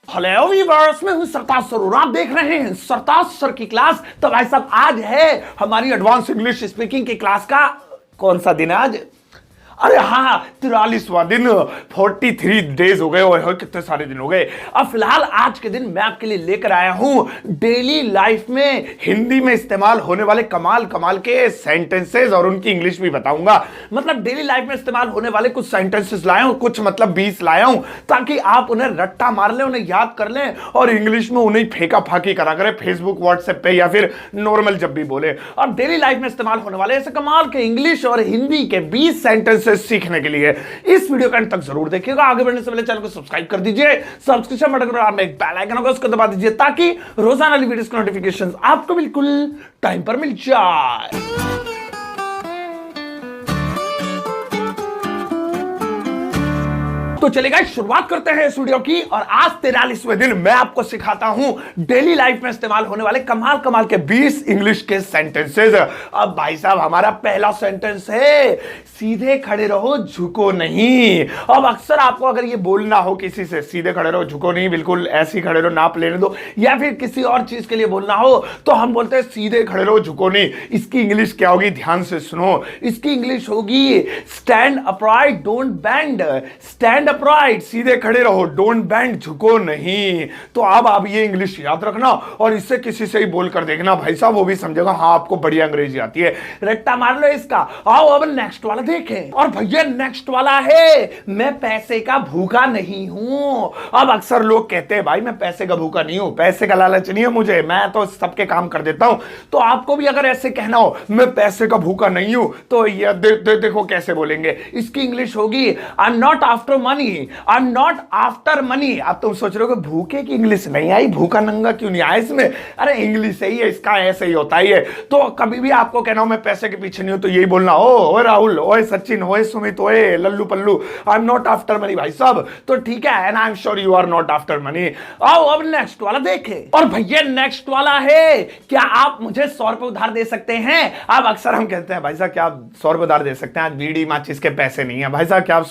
Hello viewers, मैं हूं सरताज sir और आप देख रहे हैं सरताज सर की क्लास। तो भाई साहब, आज है हमारी एडवांस इंग्लिश स्पीकिंग की क्लास का कौन सा दिन है आज? अरे हाँ, 43वां दिन। 43 डेज हो गए और कितने सारे दिन हो गए। अब फिलहाल आज के दिन मैं आपके लिए लेकर आया हूं डेली लाइफ में हिंदी में इस्तेमाल होने वाले कमाल कमाल के सेंटेंसेस और उनकी इंग्लिश भी बताऊंगा। मतलब डेली लाइफ में इस्तेमाल होने वाले कुछ सेंटेंसेस लाया हूं, कुछ मतलब 20 लाया हूं, ताकि आप उन्हें रट्टा मार लें, उन्हें याद कर लें और इंग्लिश में उन्हें फेंका फाकी करा करें फेसबुक व्हाट्सएप पे या फिर नॉर्मल जब भी बोले। और डेली लाइफ में इस्तेमाल होने वाले ऐसे कमाल के इंग्लिश और हिंदी के 20 सेंटेंसेस सीखने के लिए इस वीडियो का अंत तक जरूर देखिएगा। आगे बढ़ने से पहले चैनल को सब्सक्राइब कर दीजिए, सब्सक्रिप्शन बटन पर एक बेल आइकन होगा उसको दबा दीजिए ताकि रोजाना वीडियोस के नोटिफिकेशंस आपको बिल्कुल टाइम पर मिल जाए। तो चलेगा, शुरुआत करते हैं इस वीडियो की। और आज 43वें दिन मैं आपको सिखाता हूं डेली लाइफ में इस्तेमाल होने वाले कमाल कमाल के 20 इंग्लिश के सेंटेंसेस। अब भाई साहब, हमारा पहला सेंटेंस है सीधे खड़े रहो झुको नहीं। अब अक्सर आपको अगर ये बोलना हो किसी से सीधे खड़े रहो झुको नहीं, बिल्कुल ऐसे ही खड़े रहो नाप लेने दो, या फिर किसी और चीज के लिए बोलना हो तो हम बोलते हैं सीधे खड़े रहो झुको नहीं। इसकी इंग्लिश क्या होगी, ध्यान से सुनो। इसकी इंग्लिश होगी stand upright don't bend. Stand upright, सीधे खड़े रहो, डोंट बेंड, झुको नहीं। तो अब आप ये इंग्लिश याद रखना और इससे किसी से ही बोलकर देखना, भाई साहब वो भी समझेगा हाँ आपको बढ़िया अंग्रेजी आती है। रट्टा मार लो इसका। आओ अब नेक्स्ट वाला देखें। और भैया नेक्स्ट वाला है मैं पैसे का भूखा नहीं हूं। अब अक्सर लोग कहते हैं भाई मैं पैसे का भूखा नहीं हूं, पैसे का लालच नहीं है मुझे, मैं तो सबके काम कर देता हूं। तो आपको भी अगर ऐसे कहना हो मैं पैसे का भूखा नहीं हूं, तो ये देखो कैसे बोलेंगे। इसकी इंग्लिश होगी आई am not after money. I am not after money. अब तुम सोच रहे हो कि भूखे की इंग्लिश नहीं आई, भूखा नंगा क्यों नहीं आया इसमें? अरे इंग्लिश सही है, इसका ऐसे ही होता है। तो कभी भी आपको कहना हो मैं पैसे के पीछे नहीं हूं, तो यही बोलना ओ राहुल, ओए सचिन, ओए सुमित, ओए लल्लू पल्लू, I am not after money भाई साहब। तो ठीक है, and I am sure you are not after money. आओ अब नेक्स्ट वाला देखें। और भैया नेक्स्ट वाला है क्या आप मुझे 100 रुपए उधार दे सकते हैं? अब अक्सर हम कहते हैं भाई साहब क्या आप 100 रुपए उधार दे सकते हैं, आज बीड़ी माचिस के पैसे नहीं है। भाई साहब क्या आप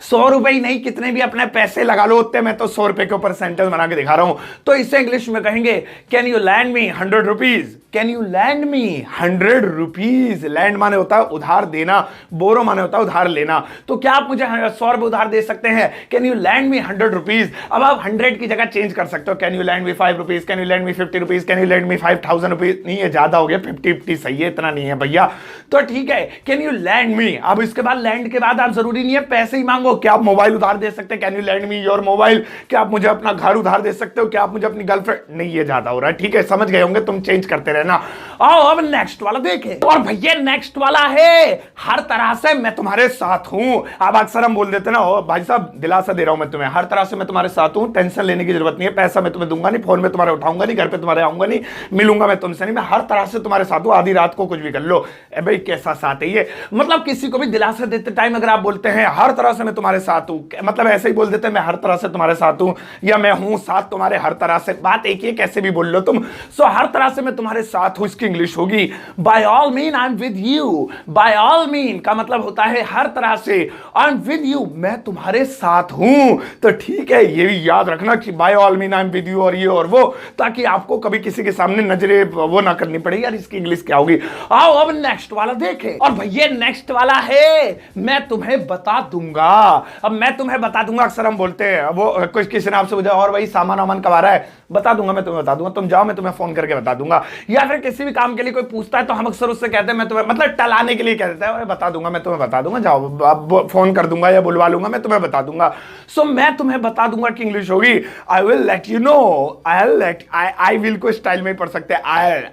100 रुपए ही नहीं, कितने भी अपने पैसे लगा लो उतने, मैं तो 100 रुपए के ऊपर सेंटेंस बना के दिखा रहा हूं। तो इससे इंग्लिश में कहेंगे can you land me 100 rupees. Can you land me 100 rupees. Land माने होता है उधार देना, बोरो माने होता है उधार लेना। तो क्या आप मुझे 100 रुपए उधार दे सकते हैं? Can you land me 100 rupees. अब आप 100 की जगह चेंज कर सकते हो, can you land me 5 rupees, can you land me 50 rupees, can you land me 5000 rupees. नहीं है, ज्यादा हो गया, 50-50 सही है, इतना नहीं है भैया। तो ठीक है, कैन यू लैंड मी। अब इसके बाद लैंड के बाद आप जरूरी नहीं है पैसे ही मांगो, क्या आप मोबाइल उधार दे सकते हैं, can you land me your mobile. क्या आप मुझे अपना घर उधार दे सकते हो, क्या आप मुझे अपनी गर्लफ्रेंड। नहीं, ये ज्यादा हो रहा है, ठीक है समझ गए होंगे, तुम चेंज करते रहना। आओ अब नेक्स्ट वाला देखें। और भैया नेक्स्ट वाला है हर तरह से मैं तुम्हारे साथ हूं। अब अक्सर हम बोल देते ना ओ भाई साहब दिलासा दे रहा हूं मैं तुम्हें, हर तरह से मैं तुम्हारे साथ हूं, टेंशन लेने की जरूरत नहीं है, पैसा मैं तुम्हें दूंगा नहीं, फोन में तुम्हारे उठाऊंगा नहीं, घर पे तुम्हारे आऊंगा नहीं, मिलूंगा मैं तुमसे नहीं, मैं हर तरह से तुम्हारे साथ हूं, आधी रात को कुछ भी कर लो। भाई कैसा साथ है ये? मतलब किसी को भी दिलासा देते टाइम अगर आप बोलते हैं हर तरह से मैं तुम्हारे साथ हूं, मतलब ऐसे ही बोल देते हैं मैं हर तरह से तुम्हारे साथ हूं, या मैं हूं साथ तुम्हारे हर तरह से, बात एक ही कैसे भी बोल लो तुम। सो हर तरह से मैं तुम्हारे साथ हूं, इसकी इंग्लिश होगी by all mean I am with you. By all mean का मतलब होता है हर तरह से, आई एम विद यू मैं तुम्हारे साथ हूं। तो ठीक है, ये भी याद रखना कि by all mean I am with you और ये और वो, ताकि आपको कभी किसी के सामने नजरे वो ना करनी पड़े यार इसकी इंग्लिश क्या होगी। आओ अब नेक्स्ट वाला देखें। और भैया नेक्स्ट वाला है मैं तुम्हें बता दूंगा। अब मैं तुम्हें बता दूंगा अक्सर हम बोलते हैं, वो कुछ किसी ने आपसे पूछा और भाई सामान वामान कब आ रहा है, बता दूंगा मैं तुम्हें बता दूंगा, तुम जाओ मैं तुम्हें फोन करके बता दूंगा। या फिर किसी भी काम के लिए कोई पूछता है तो हम अक्सर उससे कहते हैं मैं तुम्हें, मतलब टलाने के लिए कह देता है बता दूंगा मैं तुम्हें बता दूंगा, जाओ फोन कर दूंगा या बुलवा लूंगा मैं तुम्हें बता दूंगा। सो मैं तुम्हें बता दूंगा की इंग्लिश होगी आई will let you no. I will को स्टाइल में पढ़ सकते हैं,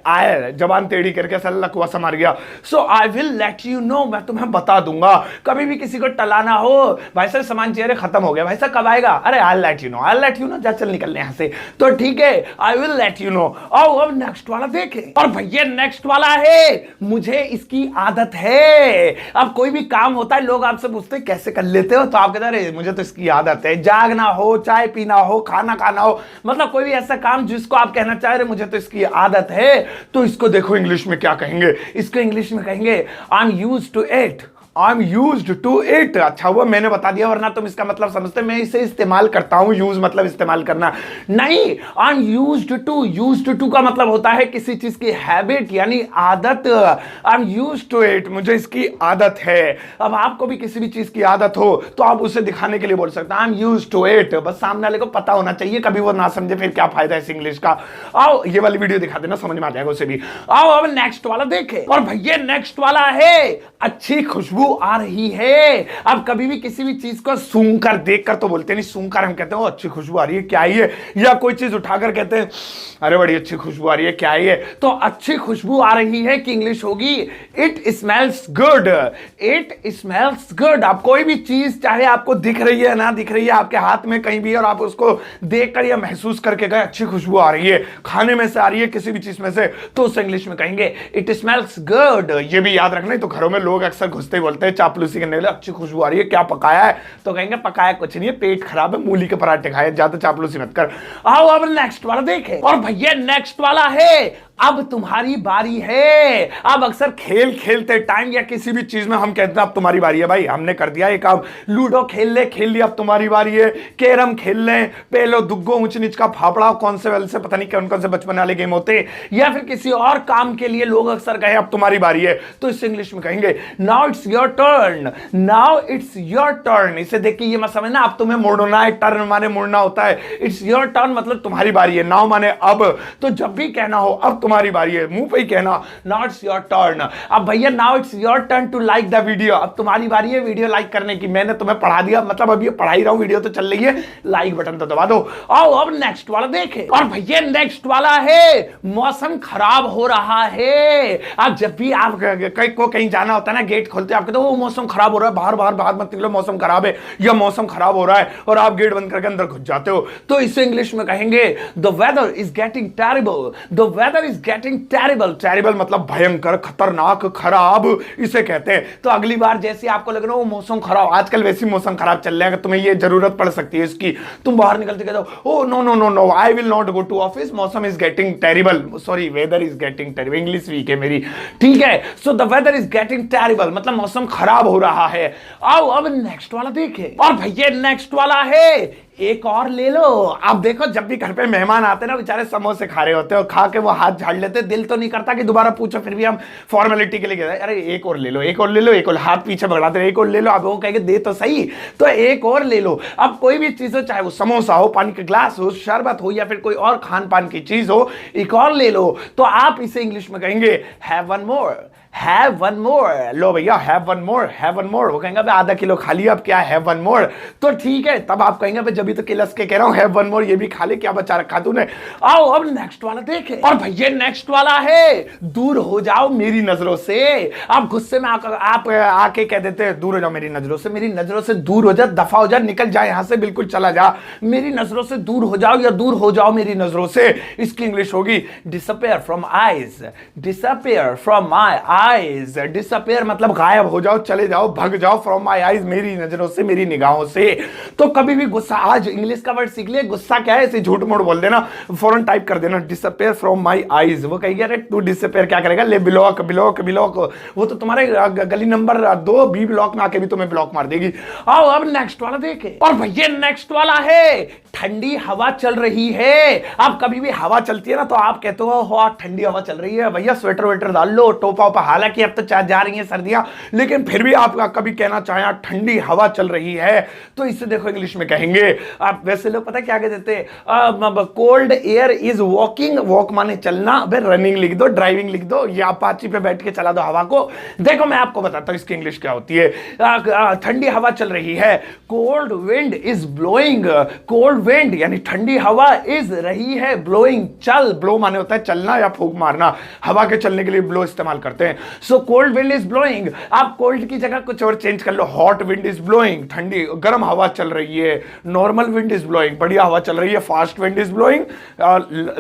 आई जबान टेढ़ी करके सल्लकुआ सा मार गया। So I will let you know मैं तुम्हें बता दूंगा। कभी भी किसी को टलाना हो, भाई साहब सामान चेहरे खत्म हो गया, भाई साहब कब आएगा, अरे I let you no, I let you no, जा चल निकलने यहां से। तो ठीक है, आई विल लेट यू नो। आओ अब नेक्स्ट वाला देखें। और भैया नेक्स्ट वाला है मुझे इसकी आदत है। अब कोई भी काम होता है लोग आपसे पूछते हैं कैसे कर लेते हो, तो आप कहते हैं मुझे तो इसकी आदत है। जागना हो, चाय पीना हो, खाना खाना हो, मतलब कोई भी ऐसा काम जिसको आप कहना चाह रहे मुझे तो इसकी आदत है, तो इसको देखो इंग्लिश में क्या कहेंगे। इसको इंग्लिश में कहेंगे I am used to it. I am used to it. अच्छा हुआ मैंने बता दिया, वरना तुम इसका मतलब समझते मैं इसे इस्तेमाल करता हूं। यूज मतलब इस्तेमाल करना नहीं। आई एम यूज्ड टू का मतलब होता है किसी चीज की हैबिट यानी आदत। I am used to it, मुझे इसकी आदत है। अब आपको भी किसी भी चीज की आदत हो तो आप उसे दिखाने के लिए बोल सकते हैं I am used to it. बस सामने वाले को पता होना चाहिए, कभी वो ना समझे फिर क्या फायदा है इस इंग्लिश का। आओ ये वाली वीडियो दिखा देना, समझ में आ जाएगा उसे भी। आओ अब नेक्स्ट वाला देखे। और भैया नेक्स्ट वाला है अच्छी खुशबू आ रही है। अब कभी भी किसी भी चीज को सूंघ कर देख कर तो बोलते नहीं, सूंघ कर हम कहते हैं अच्छी खुशबू आ रही है, क्या है ये। या कोई चीज उठाकर कहते हैं अरे बड़ी अच्छी खुशबू आ रही है, क्या है ये। तो अच्छी खुशबू आ रही है कि इंग्लिश होगी it smells good. It smells good. आप कोई भी चीज चाहे आपको दिख रही है ना दिख रही है, आपके हाथ में कहीं भी, और आप उसको देखकर या महसूस करके गए अच्छी खुशबू आ रही है, खाने में से आ रही है, किसी भी चीज में से, तो उसे इंग्लिश में कहेंगे इट स्मेल्स गुड। ये भी याद रखना, तो घरों में लोग अक्सर घुसते ही बोलते हैं चापलूसी करने वाले, अच्छी खुशबू आ रही है, क्या पकाया है। तो कहेंगे पकाया कुछ नहीं है, पेट खराब है, मूली के पराठे खाए, ज्यादा चापलूसी मत कर। आओ अब नेक्स्ट वाला देखें। और भैया नेक्स्ट वाला है अब तुम्हारी बारी है। अब अक्सर खेल खेलते टाइम या किसी भी चीज में हम कहते हैं अब तुम्हारी बारी है। भाई हमने कर दिया एक, अब लूडो खेल लिया, अब तुम्हारी बारी है। कैरम खेल लें, पेलो दुग्गो ऊंच नीच का फाफड़ा, कौन से वाले से पता नहीं कौन कौन से बचपन वाले गेम होते, या फिर किसी और काम के लिए लोग अक्सर कहे अब तुम्हारी बारी है, तो इसे इंग्लिश में कहेंगे now it's your turn. Now it's your turn. इसे देख के ये मत समझना अब तुम्हें मुड़ना है, टर्न माने मुड़ना होता है। इट्स योर टर्न मतलब तुम्हारी बारी है, नाउ माने अब। तो जब भी कहना हो अब तुम्हारी बारी है, मुंह पे ही कहना नाउ इट्स योर टर्न। अब भैया now it's your turn to like the video. अब तुम्हारी बारी है वीडियो लाइक करने की। मैंने तुम्हें पढ़ा दिया, मतलब अभी पढ़ा ही रहा हूं, वीडियो तो चल रही है, लाइक बटन तो दबा दो। आओ अब नेक्स्ट वाला देखें। और भैया नेक्स्ट वाला है मौसम खराब हो रहा है। अब जब भी आप कहीं जाना होता है ना, गेट खोलते आप कहते हो मौसम खराब हो रहा है, बाहर मत निकलो, मौसम खराब है, या मौसम खराब हो रहा है, और आप गेट बंद करके अंदर घुस जाते हो, तो इसे इंग्लिश में कहेंगे the weather is getting terrible. The weather is getting terrible मतलब भयंकर, खतरनाक, खराब, इसे कहते हैं। तो अगली बार जैसे आपको लग रहा हो मौसम खराब, आजकल वैसी मौसम खराब चल रहा है, तुम्हें ये जरूरत पड़ सकती है इसकी, तुम बाहर निकलते कहते हो oh no no no no I will not go to office, मौसम is getting terrible, sorry weather is getting terrible, English weak है मेरी, ठीक है। So the weather is getting terrible मतलब मौसम खराब हो रहा है। आओ अब नेक्स्ट वाला देखें। और भैया नेक्स्ट वाला है एक और ले लो। आप देखो जब भी घर पे मेहमान आते हैं ना, बेचारे समोसे खा रहे होते हैं, और खा के वो हाथ झाड़ लेते, दिल तो नहीं करता कि दोबारा पूछो, फिर भी हम फॉर्मेलिटी के लिए कहते हैं अरे एक और ले लो, एक और ले लो, एक और, हाथ पीछे बढ़ाते हैं, एक और ले लो। अब वो कहेंगे दे तो सही, तो एक और ले लो। अब कोई भी चीज हो, चाहे वो समोसा हो, पानी का ग्लास हो, शरबत हो, या फिर कोई और खान पान की चीज हो, एक और ले लो। तो आप इसे इंग्लिश में कहेंगे have one more, have one more. लो भैया have one more, have one more. वो कहेंगे आधा किलो खा लिया, अब क्या हैव वन मोर, तो ठीक है, तब आप कहेंगे जब भी तो किलस के कह रहा हूं हैव वन मोर, ये भी खा ले, क्या बचा रखा तूने। आओ अब नेक्स्ट वाला देखें। और भैया नेक्स्ट वाला है दूर हो जाओ मेरी नजरों से। आप गुस्से में आप आके कह देते हैं दूर हो जाओ मेरी नजरों से, मेरी नजरों से दूर हो जा, दफा हो जा, निकल जा यहां से, बिल्कुल चला जा, मेरी नजरों से दूर हो जाओ, या दूर हो जाओ मेरी नजरों से। इसकी इंग्लिश होगी disappear from eyes. Disappear from my eyes. Disappear मतलब गायब हो जाओ, चले जाओ, भग जाओ, फ्रॉम माई आईज मेरी नजरों से, मेरी निगाहों से। तो कभी भी गुस्सा, आज इंग्लिश का वर्ड सीख लिया, गुस्सा क्या है इसे झूठ मूठ बोल देना, फौरन टाइप कर देना डिसअपियर फ्रॉम माई आईज। वो कहेगा अरे तू डिसअपियर क्या करेगा, ले ब्लॉक ब्लॉक ब्लॉक, वो तो तुम्हारे गली नंबर 2 बी ब्लॉक में आके भी तुम्हें ब्लॉक मार देगी। आओ अब नेक्स्ट वाला देखे। और भैया नेक्स्ट वाला है ठंडी हवा चल रही है। अब कभी भी हवा चलती है ना, तो आप कहते हो ठंडी हवा चल रही है, भैया स्वेटर वेटर डाल लो, टोपा ओपा। हालांकि अब तो जा रही है सर्दियां, लेकिन फिर भी आप कभी कहना चाहें ठंडी हवा चल रही है, तो इसे देखो इंग्लिश में कहेंगे। आप वैसे लोग पता क्या कहते थे, cold air is walking, walk माने चलना, रनिंग लिख दो, ड्राइविंग लिख दो, या अपाची पे बैठ के चला दो हवा को। देखो मैं आपको बताता हूं इसकी इंग्लिश क्या होती है। ठंडी हवा चल रही है, cold wind is blowing. Cold wind यानी ठंडी हवा, इज रही है, ब्लोइंग चल, ब्लो माने होता है चलना या फूंक मारना, हवा के चलने के लिए ब्लो इस्तेमाल करते हैं। So cold wind is blowing, आप कोल्ड की जगह कुछ और चेंज कर लो, हॉट विंड इज ब्लोइंग, ठंडी गर्म हवा चल रही है। नॉर्मल विंड इज ब्लोइंग, बढ़िया हवा चल रही है। Fast wind is blowing,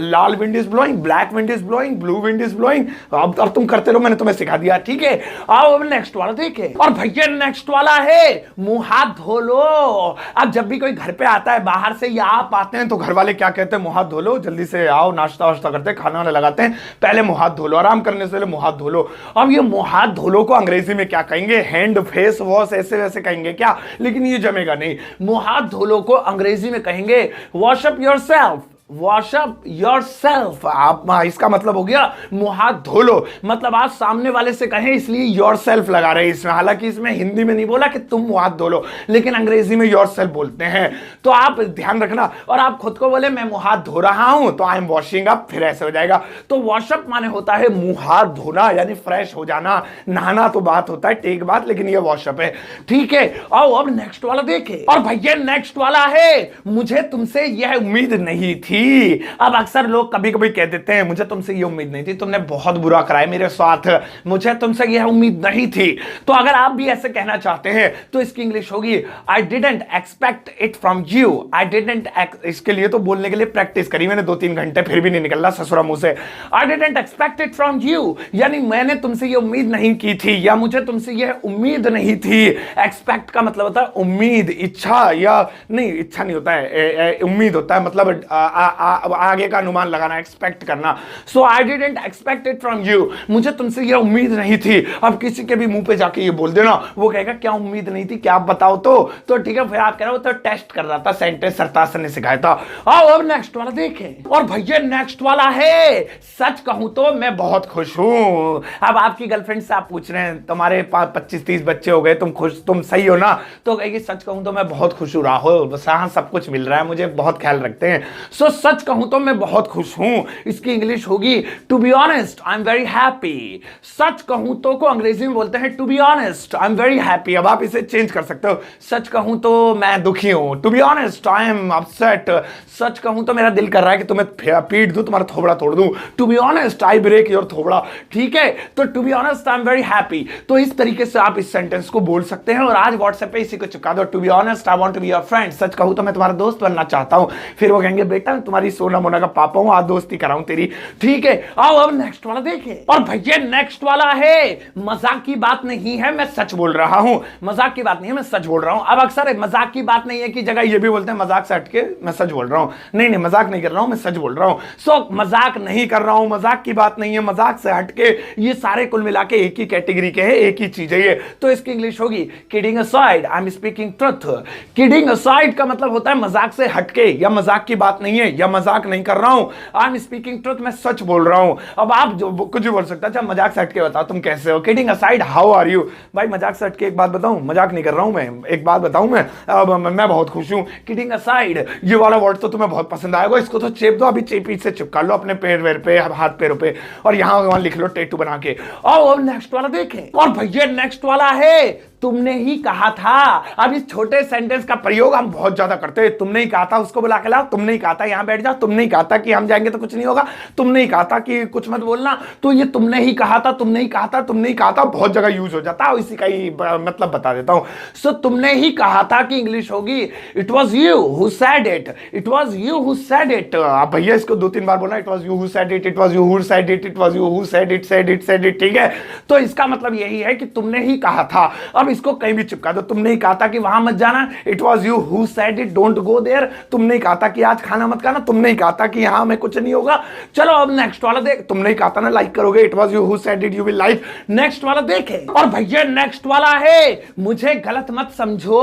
Lal wind is blowing, black wind is blowing, blue wind is blowing. अब तुम करते रहो, मैंने तुम्हें सिखा दिया, ठीक है। आओ अब नेक्स्ट वाला देखे। और भैया नेक्स्ट वाला है मुंह हाथ धो लो। अब जब भी कोई घर पे आता है बाहर से, या आप आते हैं, तो घर वाले क्या कहते हैं, मुंह हाथ धो लो, जल्दी से आओ, नाश्ता वाश्ता करते हैं, खाना वाना लगाते हैं, पहले मुंह हाथ धो लो, आराम करने से पहले मुंह हाथ धो लो। अब ये मुंह हाथ धो लो को अंग्रेजी में क्या कहेंगे? हैंड फेस वॉश ऐसे वैसे कहेंगे क्या? लेकिन ये जमेगा नहीं। मुंह हाथ धो लो को अंग्रेजी में कहेंगे wash up yourself. Wash up yourself. आप इसका मतलब हो गया मुंह हाथ धो लो। मतलब आप सामने वाले से कहें इसलिए योरसेल्फ लगा रहे हैं इसमें। हालांकि इसमें हिंदी में नहीं बोला कि तुम मुंह हाथ धो लो, लेकिन अंग्रेजी में योरसेल्फ बोलते हैं। तो आप ध्यान रखना। और आप खुद को बोले मैं मुंह हाथ धो रहा हूं तो आई एम वॉशिंग अप, फिर ऐसे हो जाएगा। तो वॉश अप माने होता है मुंह हाथ धोना, यानी फ्रेश हो जाना। नहाना तो बात होता है टेक बात, लेकिन ये वॉश अप है। ठीक है, आओ अब नेक्स्ट वाला देखें। और भैया नेक्स्ट वाला है मुझे तुमसे यह उम्मीद नहीं थी। अब अक्सर लोग कभी कभी कह देते हैं मुझे तुमसे ये उम्मीद नहीं थी, तुमने बहुत बुरा कराया मेरे साथ, मुझे तुमसे यह उम्मीद नहीं थी। तो अगर आप भी ऐसे कहना चाहते हैं तो इसकी इंग्लिश होगी आई didn't expect it from you. I didn't, इसके लिए तो बोलने के लिए प्रैक्टिस करी मैंने 2-3 घंटे, फिर भी नहीं निकल रहा ससुरा मुंह से। आई didn't expect it from you, यानी मैंने तुमसे ये उम्मीद नहीं की थी, या मुझे तुमसे यह उम्मीद नहीं थी। एक्सपेक्ट का मतलब होता है उम्मीद, इच्छा, या नहीं इच्छा नहीं होता है, उम्मीद होता है, मतलब आगे का अनुमान लगाना, एक्सपेक्ट करना। So I didn't expect it from you, मुझे तुमसे यह उम्मीद नहीं थी। अब किसी के भी मुंह पे जाके ये बोल देना, वो कहेगा क्या उम्मीद नहीं थी, क्या आप बताओ तो ठीक है, फिर आप कह रहे हो तो टेस्ट कर रहा था, सेंटेंस सरताज सर ने सिखाया था। आओ अब नेक्स्ट वाला देखें। और भैया नेक्स्ट वाला है सच कहूं तो मैं बहुत खुश हूं। अब आपकी गर्लफ्रेंड से आप पूछ रहे हैं तुम्हारे 25-30 बच्चे हो गए, तुम खुश, तुम सही हो ना? तो कहेगी सच कहूं तो मैं बहुत खुश हूं राहुल, बस हाँ सब कुछ मिल रहा है, मुझे बहुत ख्याल रखते हैं। सो सच कहूं तो मैं बहुत खुश हूं। इसकी इंग्लिश होगी to be honest I am very happy. सच कहूं तो को अंग्रेजी में बोलते हैं to be honest I am very happy. अब आप इसे चेंज कर सकते हो, सच कहूं तो मैं दुखी हूं, to be honest I am upset. सच कहूं तो मेरा दिल कर रहा है कि तुम्हें पीट दूं, तुम्हारा थोबड़ा तोड़ दूं, to be honest I break your थोबड़ा। ठीक है, तो to be honest I am very happy. तो इस तरीके से आप इस सेंटेंस को बोल सकते हैं। और आज व्हाट्सएप पे इसी को चिपका दो, to be honest I want to be your friend. सच कहूं तो मैं तुम्हारा दोस्त बनना चाहता हूं। फिर वो कहेंगे बेटा तुम्हारी सोना मोना का पापा हूं, आज दोस्ती कराऊं तेरी। ठीक है, आओ अब नेक्स्ट वाला देखें। और भैया नेक्स्ट वाला है मजाक की बात नहीं है मैं सच बोल रहा हूं। मजाक की बात नहीं है मैं सच बोल रहा हूं। अब अक्सर मजाक की बात नहीं है की जगह ये भी बोलते हैं मजाक से हटके मैं सच बोल रहा हूं। नहीं मजाक नहीं कर रहा हूं, मैं सच बोल रहा हूं। सो मजाक नहीं कर रहा हूं, मजाक की बात नहीं है, मजाक से हटके, ये सारे कुल मिला के एक ही कैटेगरी के हैं, एक ही चीज है ये। तो इसकी इंग्लिश होगी kidding aside I am speaking truth. Kidding aside का मतलब होता है मजाक से हटके, या मजाक की बात नहीं है, या मजाक नहीं कर रहा हूं, आई एम स्पीकिंग ट्रुथ, मैं सच बोल रहा हूं। अब आप जो कुछ भी बोल सकते हैं, अच्छा मजाक से हटके बताओ तुम कैसे हो, kidding aside how are you. भाई मजाक से हटके एक बात बताऊं, मजाक नहीं कर रहा हूं मैं, एक बात बताऊं मैं बहुत खुश हूं। किडिंग असाइड, ये वाला वर्ड तो तुम्हें बहुत पसंद आएगा, इसको तो चेप दो, अभी चेपी से चिपका लो अपने पैर वेर पे, हाथ पैरों पे, और यहां वहां लिख लो टैटू बना के। और अब नेक्स्ट वाला देखें। और भैया नेक्स्ट वाला है तुमने ही कहा था। अब इस छोटे सेंटेंस का प्रयोग हम बहुत ज्यादा करते हैं। तुमने ही कहा था, उसको बुला के लाओ, तुमने ही कहा था यहां बैठ जाओ, तुमने ही कहा था कि हम जाएंगे तो कुछ नहीं होगा, तुमने ही कहा था कि कुछ मत बोलना। तो ये तुमने ही कहा था, तुमने ही कहा था, तुमने ही कहा था बहुत जगह यूज हो जाता है, इसी का ही मतलब बता देता हूं। सो तुमने ही कहा था कि इंग्लिश होगी it was you who said it. It was you who said it. आप भैया इसको 2-3 बार बोलना, it was you who said it, it was you who said it, it was you who said it, said it, said it. ठीक है, तो इसका मतलब यही है कि तुमने ही कहा था। अब इसको कहीं भी चिपका दो, तुमने ही कहा था कि वहां मत जाना, it was you who said it don't go there. तुमने ही कहा था कि आज खाना मत खाना, तुमने ही कहा था कि यहां में कुछ नहीं होगा। चलो अब नेक्स्ट वाला देख। तुमने ही कहा था ना लाइक करोगे, it was you who said it you will like. Next वाला देखे। और भैया नेक्स्ट वाला है मुझे गलत मत समझो।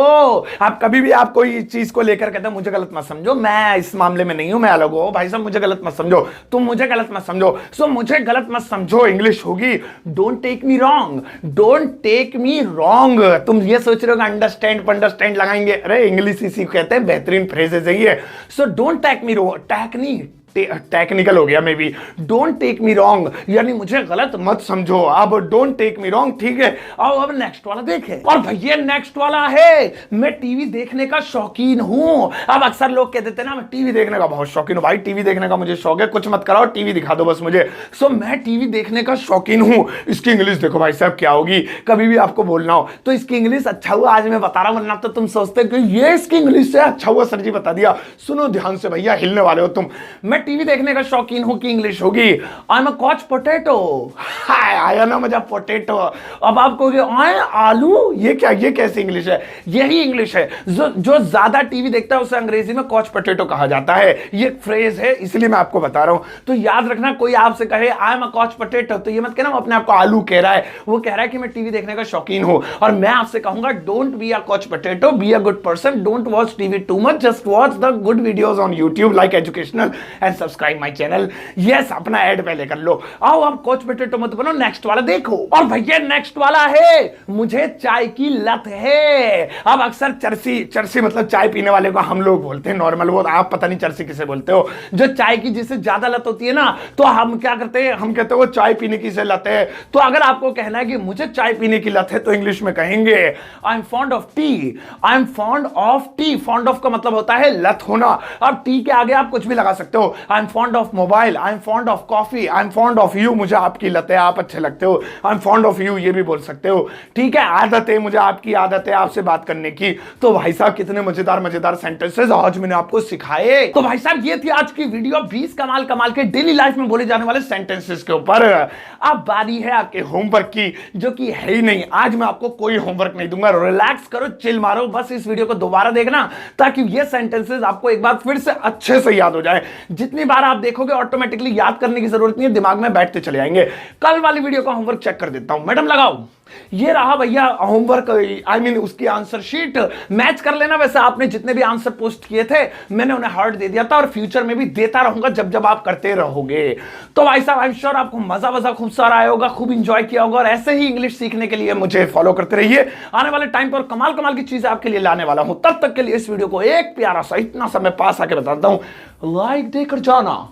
आप कभी भी आप कोई चीज को लेकर कहते हैं मुझे गलत मत समझो, मैं इस मामले में नहीं हूं, मैं अलग हूं, भाई साहब मुझे गलत मत समझो, तुम मुझे गलत मत समझो। सो मुझे गलत मत समझो इंग्लिश होगी don't take me wrong. Don't take me wrong. तुम ये सोच रहे हो अंडरस्टैंड अंडरस्टैंड लगाएंगे, अरे इंग्लिश इसी को कहते हैं, बेहतरीन फ्रेजेस है ये। So don't take me wrong, टैक नहीं टेक्निकल हो गया may be. Don't take me wrong यानी मुझे गलत मत समझो। अब डोंट टेक मी रॉन्ग, ठीक है। अब नेक्स्ट वाला देखें। और भैया नेक्स्ट वाला है मैं टीवी देखने का शौकीन हूं। अब अक्सर लोग कह देते हैं ना मैं टीवी देखने का बहुत शौकीन हूं। भाई टीवी देखने का मुझे शौक है, कुछ मत कराओ, टीवी दिखा दो बस मुझे। सो मैं टीवी देखने का शौकीन हूं। इसकी इंग्लिश देखो भाई साहब क्या होगी, कभी भी आपको बोलना हो तो इसकी इंग्लिश, अच्छा हुआ आज मैं बता रहा हूं, वरना तो तुम सोचते कि ये इसकी इंग्लिश से अच्छा हुआ सर जी बता दिया। सुनो ध्यान से भैया, हिलने वाले हो तुम। मैं टीवी देखने का शौकीन हूं कि इंग्लिश होगी। I am a couch potato. हाय आया ना मजा, पोटैटो। अब आप कहोगे आए आलू, ये क्या, ये कैसे इंग्लिश है? यही इंग्लिश है। जो ज्यादा टीवी देखता है उसे अंग्रेजी में कॉच पोटैटो कहा जाता है। ये फ्रेज है, इसलिए मैं आपको बता रहा हूं। तो याद रखना, कोई आपसे कहे I am a couch potato तो ये मत कहना अपने आप को आलू कह रहा है। वो कह रहा है कि मैं टीवी देखने का शौकीन हूं। और मैं आपसे कहूंगा don't be a couch potato, be a good person, don't watch TV too much, just watch the good videos on YouTube like educational and subscribe my channel. Yes, अपना ऐड पहले कर लो। आओ आप कॉच पोटैटो मत बनो, नेक्स्ट वाला देखो। और भैया नेक्स्ट वाला है, मुझे चाय की लत है। अब अक्सर चरसी मतलब चाय पीने वाले को हम लोग बोलते हैं नॉर्मल, वो आप पता नहीं चरसी किसे बोलते हो। जो चाय की जिससे ज्यादा लत होती है ना, तो हम क्या करते हैं, हम कहते हैं वो चाय पीने की से लत है। तो अगर आपको कहना है कि मुझे चाय पीने की लत है तो इंग्लिश में कहेंगे I am fond of T. I am fond of T. Fond of का मतलब होता है लत होना। अब टी के आगे आप कुछ भी लगा सकते हो। I am fond of mobile, I am fond of coffee, I am fond of you, मुझे आपकी लत है, आप अच्छे लगते हो। I am fond of you ये भी बोल सकते हो। ठीक है, आदत है, मुझे आपकी आदत है आपसे बात करने की। तो भाई साहब कितने मजेदार सेंटेंसेस आज मैंने आपको सिखाए। तो भाई साहब ये थी आज की वीडियो, 20 कमाल के डेली लाइफ में बोले जाने वाले सेंटेंसेस के ऊपर। अब बारी है आपके होमवर्क की, जो कि है ही नहीं। आज मैं आपको कोई होमवर्क नहीं दूंगा, रिलैक्स करो, चिल मारो, बस इस वीडियो को दोबारा देखना ताकि ये सेंटेंसेस आपको एक बार फिर से अच्छे से याद हो जाए। जितनी बार आप देखोगे ऑटोमेटिकली याद करने की जरूरत नहीं है, दिमाग में बैठते चले आएंगे। कल वाली वीडियो का होमवर्क चेक कर देता हूं, मैडम लगाओ। ये रहा भैया होमवर्क, आई मीन उसकी आंसर शीट। मैच कर लेना, वैसे आपने जितने भी आंसर पोस्ट किए थे मैंने उन्हें हार्ट दे दिया था और फ्यूचर में भी देता रहूंगा जब जब आप करते रहोगे। तो भाई साहब आई एम श्योर आपको मजा खूब सारा आया होगा, खूब इंजॉय किया होगा। और ऐसे ही इंग्लिश सीखने के लिए मुझे फॉलो करते रहिए। आने वाले टाइम पर कमाल की चीजें आपके लिए लाने वाला हूं। तब तक के लिए इस वीडियो को एक प्यारा सा इतना सा मैं पास आके बताता हूं, लाइक देकर जाना।